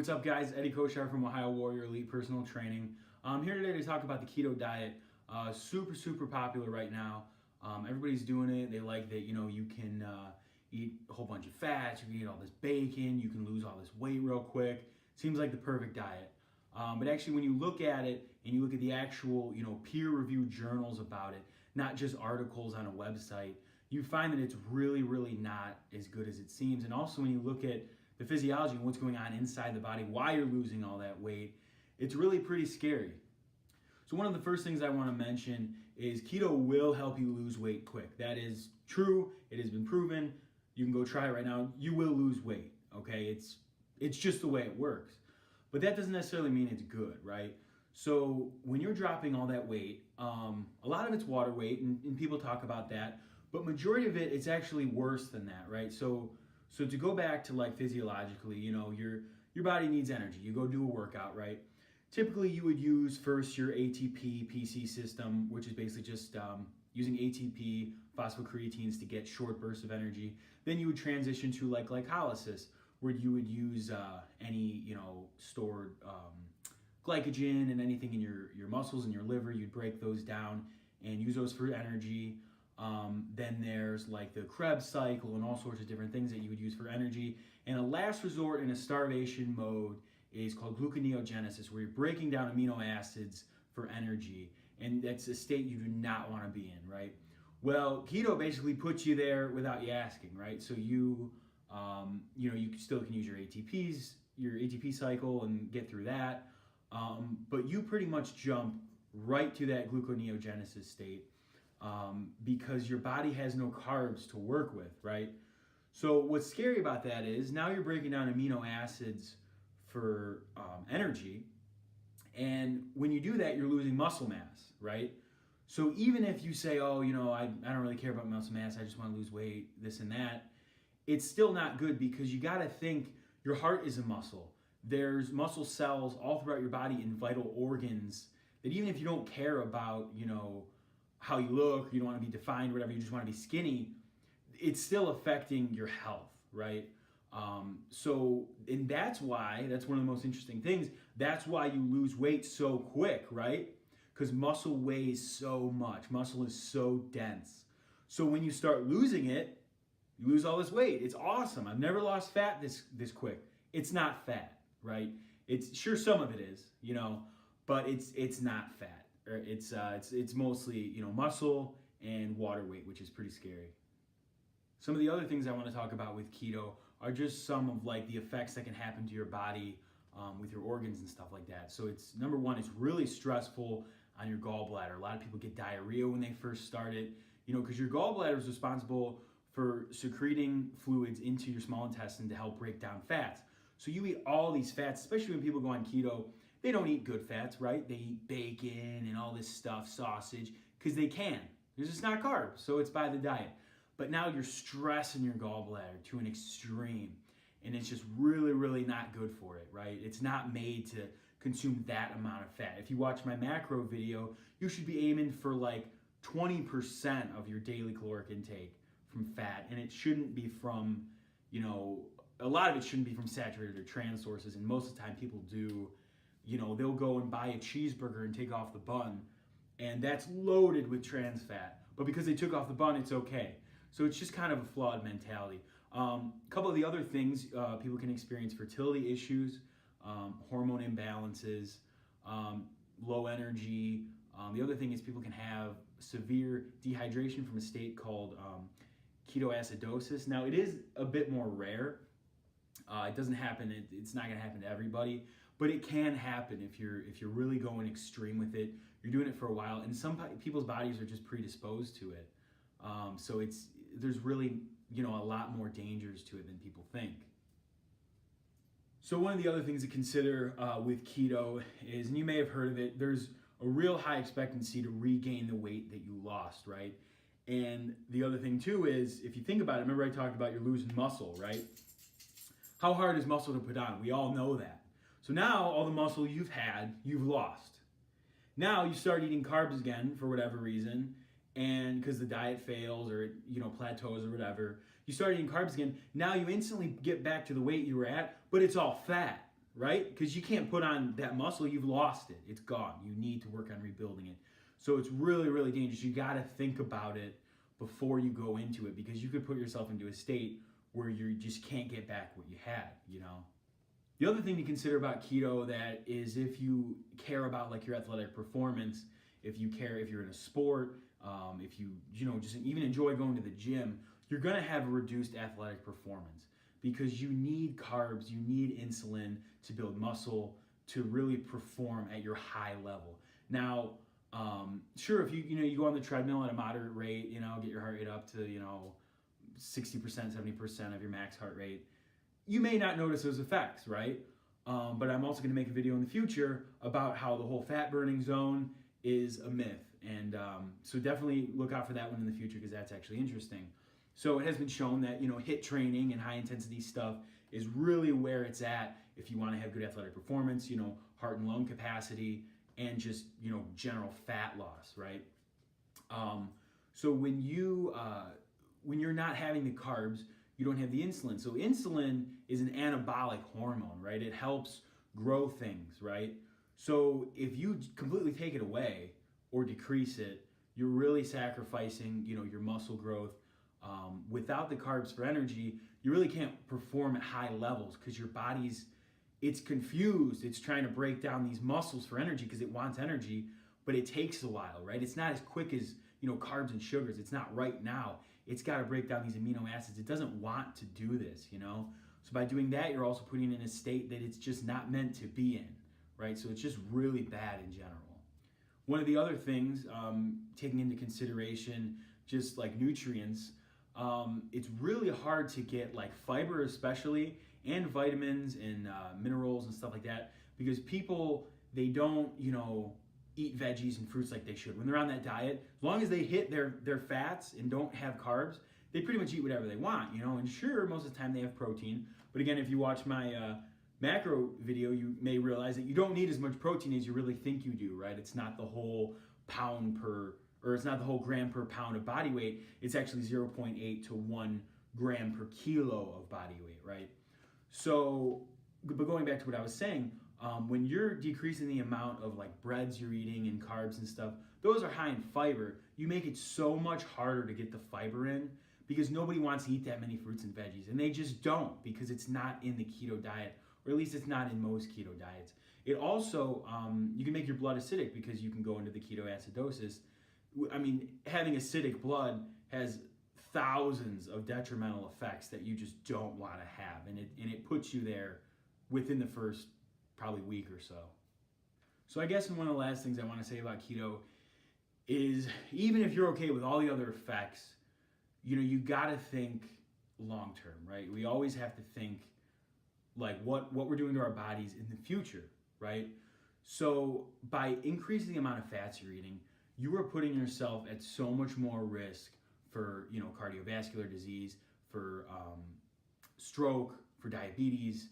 what's up guys? Eddie Koshar from Ohio Warrior Elite Personal Training. I'm here today to talk about the keto diet. Super popular right now. Everybody's doing it. They like that, you can eat a whole bunch of fats, you can eat all this bacon, you can lose all this weight real quick. Seems like the perfect diet. But actually when you look at it and you look at the actual, peer-reviewed journals about it, not just articles on a website, you find that it's really not as good as it seems. And also when you look at the physiology and what's going on inside the body, why you're losing all that weight, it's really pretty scary. So one of the first things I want to mention is keto will help you lose weight quick. That is true. It has been proven. You can go try it right now. You will lose weight, okay? It's just the way it works. But that doesn't necessarily mean it's good, right? So when you're dropping all that weight, a lot of it's water weight, and people talk about that, but majority of it, it's actually worse than that, right? So to go back to like physiologically, your body needs energy. You go do a workout, right? Typically you would use first your ATP PC system, which is basically just using ATP phosphocreatines to get short bursts of energy. Then you would transition to like glycolysis, where you would use any stored glycogen and anything in your muscles and your liver. You'd break those down and use those for energy. Then there's like the Krebs cycle and all sorts of different things that you would use for energy. And a last resort in a starvation mode is called gluconeogenesis, where you're breaking down amino acids for energy. And that's a state you do not want to be in, right? Well, keto basically puts you there without you asking, right? So you still can use your ATP cycle and get through that. But you pretty much jump right to that gluconeogenesis state. Because your body has no carbs to work with, right? So what's scary about that is now you're breaking down amino acids for energy, and when you do that, you're losing muscle mass, right? So even if you say, oh, I don't really care about muscle mass, I just want to lose weight, this and that, it's still not good, because you got to think your heart is a muscle. There's muscle cells all throughout your body in vital organs that even if you don't care about, how you look, you don't want to be defined, whatever, you just want to be skinny, it's still affecting your health, right? And that's one of the most interesting things. That's why you lose weight so quick, right? Because muscle weighs so much. Muscle is so dense. So when you start losing it, you lose all this weight. It's awesome. I've never lost fat this quick. It's not fat, right? It's sure some of it is, but it's not fat. It's mostly muscle and water weight, which is pretty scary. Some of the other things I want to talk about with keto are just some of like the effects that can happen to your body with your organs and stuff like that. So it's number one, it's really stressful on your gallbladder. A lot of people get diarrhea when they first start it, because your gallbladder is responsible for secreting fluids into your small intestine to help break down fats. So you eat all these fats, especially when people go on keto. They don't eat good fats, right? They eat bacon and all this stuff, sausage, because they can. It's just not carbs, so it's by the diet. But now you're stressing your gallbladder to an extreme, and it's just really not good for it, right? It's not made to consume that amount of fat. If you watch my macro video, you should be aiming for like 20% of your daily caloric intake from fat, and it shouldn't be from, a lot of it shouldn't be from saturated or trans sources, and most of the time people do. They'll go and buy a cheeseburger and take off the bun, and that's loaded with trans fat. But because they took off the bun, it's okay. So it's just kind of a flawed mentality. A couple of the other things, people can experience fertility issues, hormone imbalances, low energy. The other thing is people can have severe dehydration from a state called ketoacidosis. Now, it is a bit more rare. It doesn't happen. It's not going to happen to everybody, but it can happen if you're really going extreme with it. You're doing it for a while, and some people's bodies are just predisposed to it. So there's really a lot more dangers to it than people think. So one of the other things to consider with keto is, and you may have heard of it, there's a real high expectancy to regain the weight that you lost, right? And the other thing too is, if you think about it, remember I talked about you're losing muscle, right? How hard is muscle to put on? We all know that. So now all the muscle you've had, you've lost. Now you start eating carbs again for whatever reason, and because the diet fails or plateaus or whatever, you start eating carbs again. Now you instantly get back to the weight you were at, but it's all fat. right? Because you can't put on that muscle, you've lost it. It's gone. You need to work on rebuilding it. So it's really, really dangerous. You got to think about it before you go into it, because you could put yourself into a state where you just can't get back what you had, you know? The other thing to consider about keto that is, if you care about like your athletic performance, if you care, if you're in a sport, if you just even enjoy going to the gym, you're gonna have a reduced athletic performance, because you need carbs, you need insulin to build muscle to really perform at your high level. Now, sure, if you go on the treadmill at a moderate rate, get your heart rate up to 60%, 70% of your max heart rate, you may not notice those effects, right? But I'm also going to make a video in the future about how the whole fat burning zone is a myth. And so definitely look out for that one in the future, because that's actually interesting. So it has been shown that, HIIT training and high intensity stuff is really where it's at if you want to have good athletic performance, heart and lung capacity, and just, general fat loss, right? So when you're not having the carbs, you don't have the insulin. So insulin is an anabolic hormone, right? It helps grow things, right? So if you completely take it away or decrease it, you're really sacrificing, your muscle growth. Without the carbs for energy, you really can't perform at high levels, because your it's confused. It's trying to break down these muscles for energy because it wants energy, but it takes a while, right? It's not as quick as, carbs and sugars. It's not right now. It's got to break down these amino acids. It doesn't want to do this, So by doing that, you're also putting it in a state that it's just not meant to be in, right? So it's just really bad in general. One of the other things, taking into consideration just like nutrients, it's really hard to get like fiber especially, and vitamins and minerals and stuff like that, because people, they don't, eat veggies and fruits like they should. When they're on that diet, as long as they hit their fats and don't have carbs, they pretty much eat whatever they want, and sure, most of the time they have protein. But again, if you watch my macro video, you may realize that you don't need as much protein as you really think you do, right? It's not the whole it's not the whole gram per pound of body weight. It's actually 0.8 to 1 gram per kilo of body weight, right? So, but going back to what I was saying, when you're decreasing the amount of like breads you're eating and carbs and stuff, those are high in fiber. You make it so much harder to get the fiber in, because nobody wants to eat that many fruits and veggies, and they just don't, because it's not in the keto diet, or at least it's not in most keto diets. It also, you can make your blood acidic, because you can go into the ketoacidosis. I mean, having acidic blood has thousands of detrimental effects that you just don't want to have, and it puts you there within the first probably week or so. So I guess one of the last things I want to say about keto is, even if you're okay with all the other effects, you got to think long term, right? We always have to think like what we're doing to our bodies in the future, right? So by increasing the amount of fats you're eating, you are putting yourself at so much more risk for, cardiovascular disease, for stroke, for diabetes,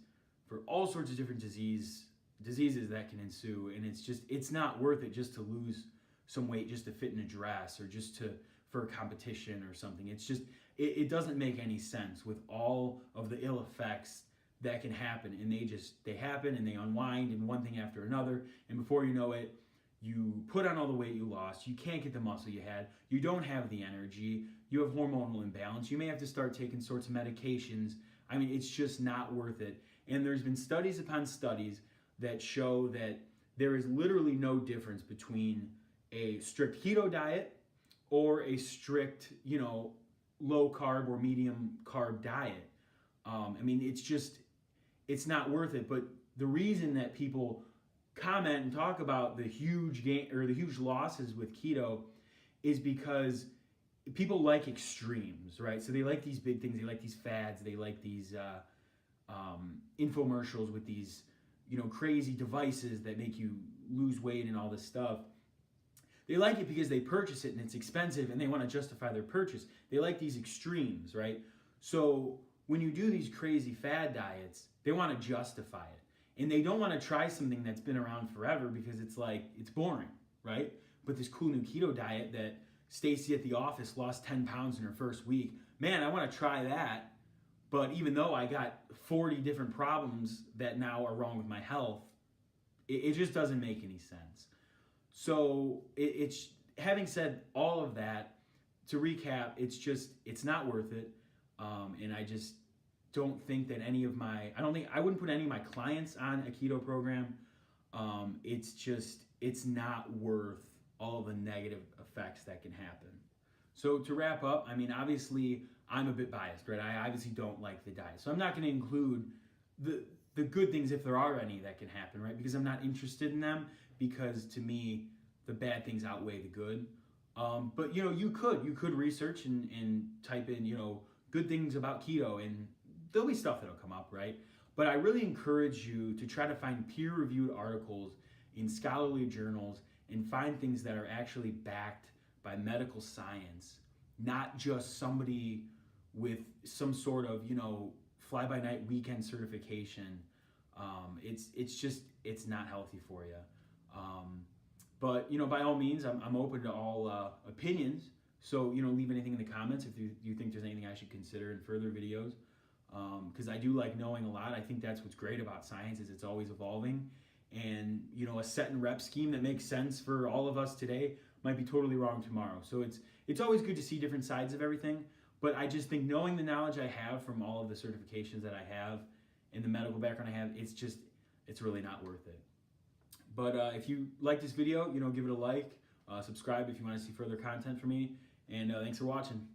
for all sorts of different diseases that can ensue. And it's not worth it just to lose some weight just to fit in a dress, or just for a competition or something. It's just, it doesn't make any sense with all of the ill effects that can happen. And they happen and they unwind, and one thing after another. And before you know it, you put on all the weight you lost, you can't get the muscle you had, you don't have the energy, you have hormonal imbalance, you may have to start taking sorts of medications. I mean, it's just not worth it. And there's been studies upon studies that show that there is literally no difference between a strict keto diet or a strict, low carb or medium carb diet. I mean, it's not worth it. But the reason that people comment and talk about the huge gain or the huge losses with keto is because people like extremes, right? So they like these big things, they like these fads, they like these infomercials with these, crazy devices that make you lose weight and all this stuff. They like it because they purchase it and it's expensive and they want to justify their purchase. They like these extremes, right? So when you do these crazy fad diets, they want to justify it. And they don't want to try something that's been around forever, because it's boring, right? But this cool new keto diet that Stacy at the office lost 10 pounds in her first week, man, I want to try that. But even though I got 40 different problems that now are wrong with my health, it just doesn't make any sense. So it's having said all of that, to recap, it's not worth it. And I just don't think that I wouldn't put any of my clients on a keto program. It's not worth all the negative effects that can happen. So to wrap up, I mean, obviously I'm a bit biased, right? I obviously don't like the diet. So I'm not going to include the good things, if there are any, that can happen, right? Because I'm not interested in them, because to me, the bad things outweigh the good. But you could research and type in, good things about keto, and there'll be stuff that'll come up, right? But I really encourage you to try to find peer-reviewed articles in scholarly journals and find things that are actually backed by medical science, not just somebody with some sort of, fly-by-night weekend certification. It's not healthy for you. But by all means, I'm open to all opinions. So leave anything in the comments if you think there's anything I should consider in further videos. Because I do like knowing a lot. I think that's what's great about science, is it's always evolving. And a set and rep scheme that makes sense for all of us today might be totally wrong tomorrow. So it's always good to see different sides of everything. But I just think, knowing the knowledge I have from all of the certifications that I have and the medical background I have, it's really not worth it. But if you like this video, give it a like, subscribe if you want to see further content from me, and thanks for watching.